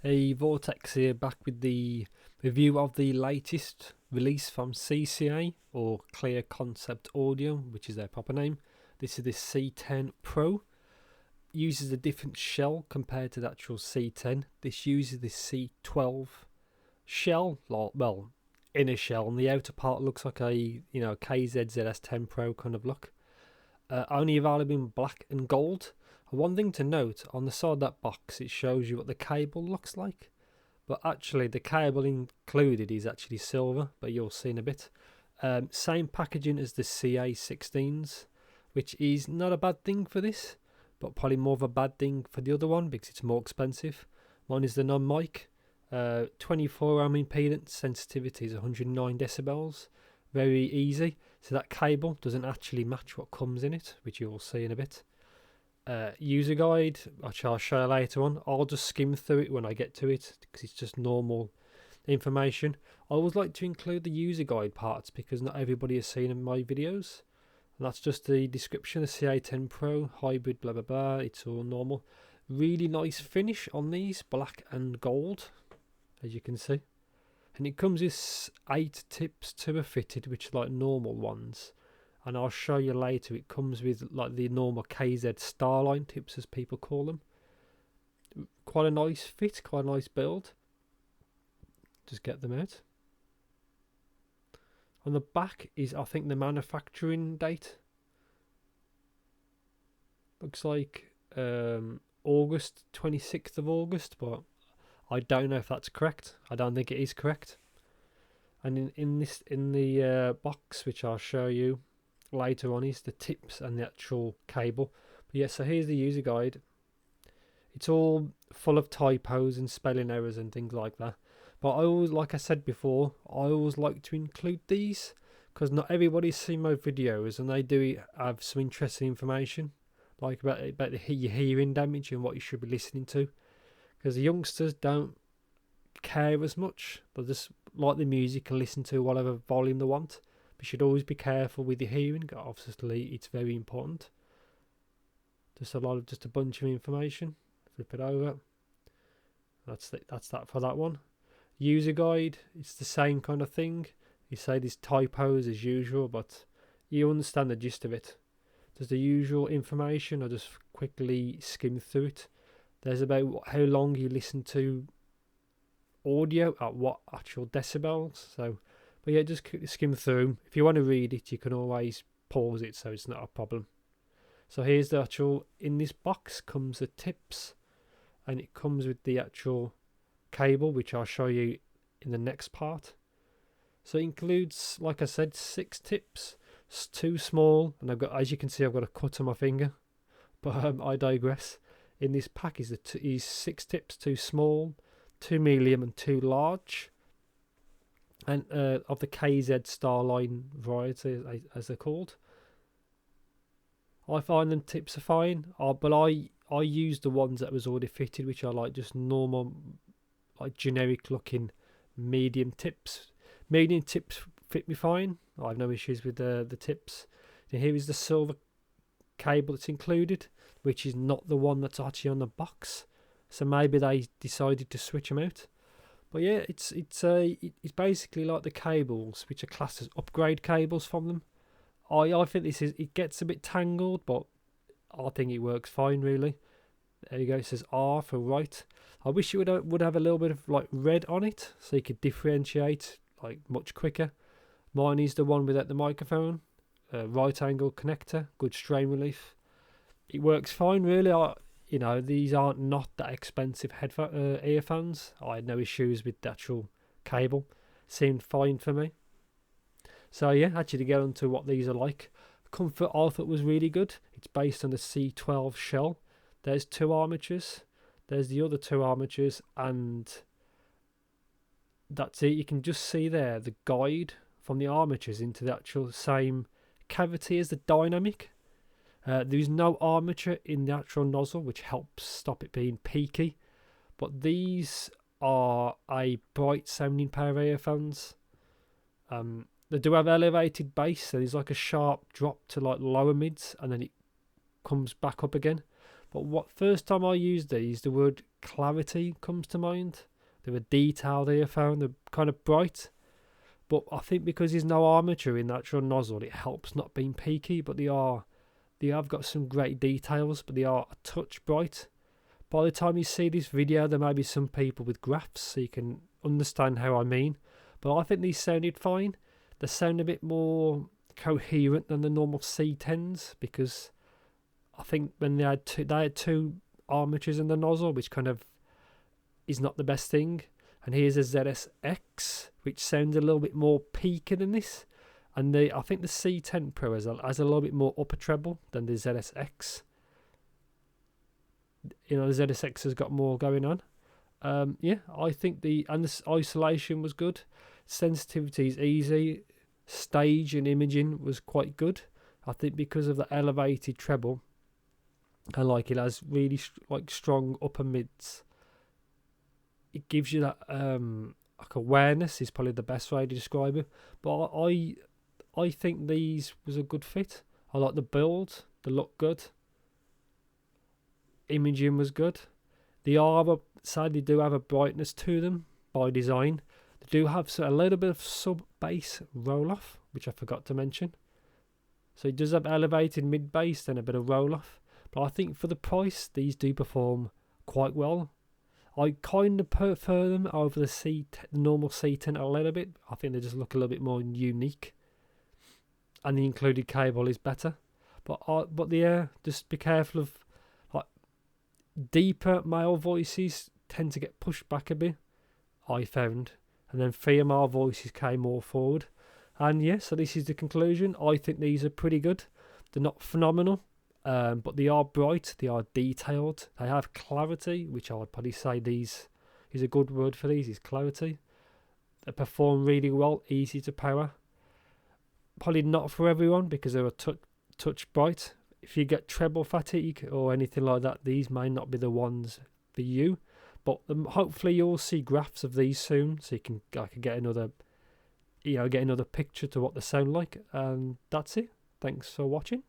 Hey, Vortex here, back with the review of the latest release from CCA, or Clear Concept Audio, which is their proper name. This is the C10 Pro. Uses a different shell compared to the actual C10. This uses the C12 shell, well, inner shell, and the outer part looks like a KZZS10 Pro kind of look. Only available in black and gold. One thing to note, on the side of that box it shows you what the cable looks like, but actually the cable included is actually silver, but you'll see in a bit. Same packaging as the CA16s, which is not a bad thing for this, but probably more of a bad thing for the other one because it's more expensive. Mine is the non-mic, 24 ohm impedance, sensitivity is 109 decibels, very easy. So that cable doesn't actually match what comes in it, which you'll see in a bit. User guide, which I'll show later on. I'll just skim through it when I get to it because it's just normal information. I always like to include the user guide parts because not everybody has seen in my videos. And that's just the description, the CA10 Pro, hybrid, blah blah blah, it's all normal. Really nice finish on these, black and gold, as you can see. And it comes with 8 tips to a fitted, which are like normal ones. And I'll show you later, it comes with like the normal KZ Starline tips, as people call them. Quite a nice fit, quite a nice build. Just get them out. On the back is, I think, the manufacturing date. Looks like August, 26th of August, but I don't know if that's correct. I don't think it is correct. And in the box, which I'll show you later on, is the tips and the actual cable. But yeah, so here's the user guide. It's all full of typos and spelling errors and things like that, but I always, like I said before, I always like to include these because not everybody's seen my videos and they do have some interesting information, like about your hearing damage and what you should be listening to, because the youngsters don't care as much. They just like the music and listen to whatever volume they want. You should always be careful with your hearing. Obviously, it's very important. Just a bunch of information. Flip it over. That's that for that one. User guide. It's the same kind of thing. You say there's typos as usual, but you understand the gist of it. There's the usual information. I'll just quickly skim through it. There's about how long you listen to audio at what actual decibels. So. But yeah, just skim through. If you want to read it, you can always pause it, so it's not a problem. So here's the actual, in this box comes the tips, and it comes with the actual cable, which I'll show you in the next part. So it includes, like I said, 6 tips. It's too small, and I've got, as you can see, I've got a cut on my finger. But I digress. In this pack is 6 tips, 2 small, 2 medium, and 2 large. And of the KZ Starline variety, as they're called. I find them tips are fine, but I use the ones that was already fitted, which are like just normal, like generic looking medium tips. Medium tips fit me fine. I have no issues with the tips. And here is the silver cable that's included, which is not the one that's actually on the box. So maybe they decided to switch them out. But yeah, it's basically like the cables, which are classed as upgrade cables from them. I think it gets a bit tangled, but I think it works fine really. There you go. It says R for right. I wish it would have a little bit of like red on it, so you could differentiate like much quicker. Mine is the one without the microphone, right angle connector, good strain relief. It works fine really. These aren't not that expensive earphones. I had no issues with the actual cable. Seemed fine for me. So yeah, actually to get on to what these are like. Comfort I thought was really good. It's based on the C12 shell. There's 2 armatures. There's the other 2 armatures, and that's it. You can just see there the guide from the armatures into the actual same cavity as the dynamic. There is no armature in the actual nozzle, which helps stop it being peaky. But these are a bright sounding pair of earphones. They do have elevated bass, so there's like a sharp drop to like lower mids, and then it comes back up again. But what first time I used these, the word clarity comes to mind. They were detailed earphone, they're kind of bright. But I think because there's no armature in the actual nozzle, it helps not being peaky. But they have got some great details, but they are a touch bright. By the time you see this video, there may be some people with graphs, so you can understand how I mean. But I think these sounded fine. They sound a bit more coherent than the normal C10s, because I think when they had two armatures in the nozzle, which kind of is not the best thing. And here's a ZSX, which sounds a little bit more peaky than this. And I think the C10 Pro has a little bit more upper treble than the ZSX. You know, the ZSX has got more going on. Yeah, I think the isolation was good. Sensitivity is easy. Stage and imaging was quite good. I think because of the elevated treble, and like it has really strong upper mids, it gives you that like awareness is probably the best way to describe it. But I think these was a good fit. I like the build. They look good. Imaging was good. They do have a brightness to them by design. They do have a little bit of sub bass roll off, which I forgot to mention. So it does have elevated mid bass and a bit of roll off. But I think for the price, these do perform quite well. I kind of prefer them over the normal C10 a little bit. I think they just look a little bit more unique, and the included cable is better. But yeah, just be careful of like deeper male voices tend to get pushed back a bit, I found, and then female voices came more forward. And yeah, so this is the conclusion. I think these are pretty good. They're not phenomenal. But they are bright, they are detailed, they have clarity, which I would probably say these is a good word for these, is clarity. They perform really well, easy to power. Probably not for everyone because they're a touch bright. If you get treble fatigue or anything like that, these may not be the ones for you. But hopefully you'll see graphs of these soon, so I can get another picture to what they sound like. And that's it. Thanks for watching.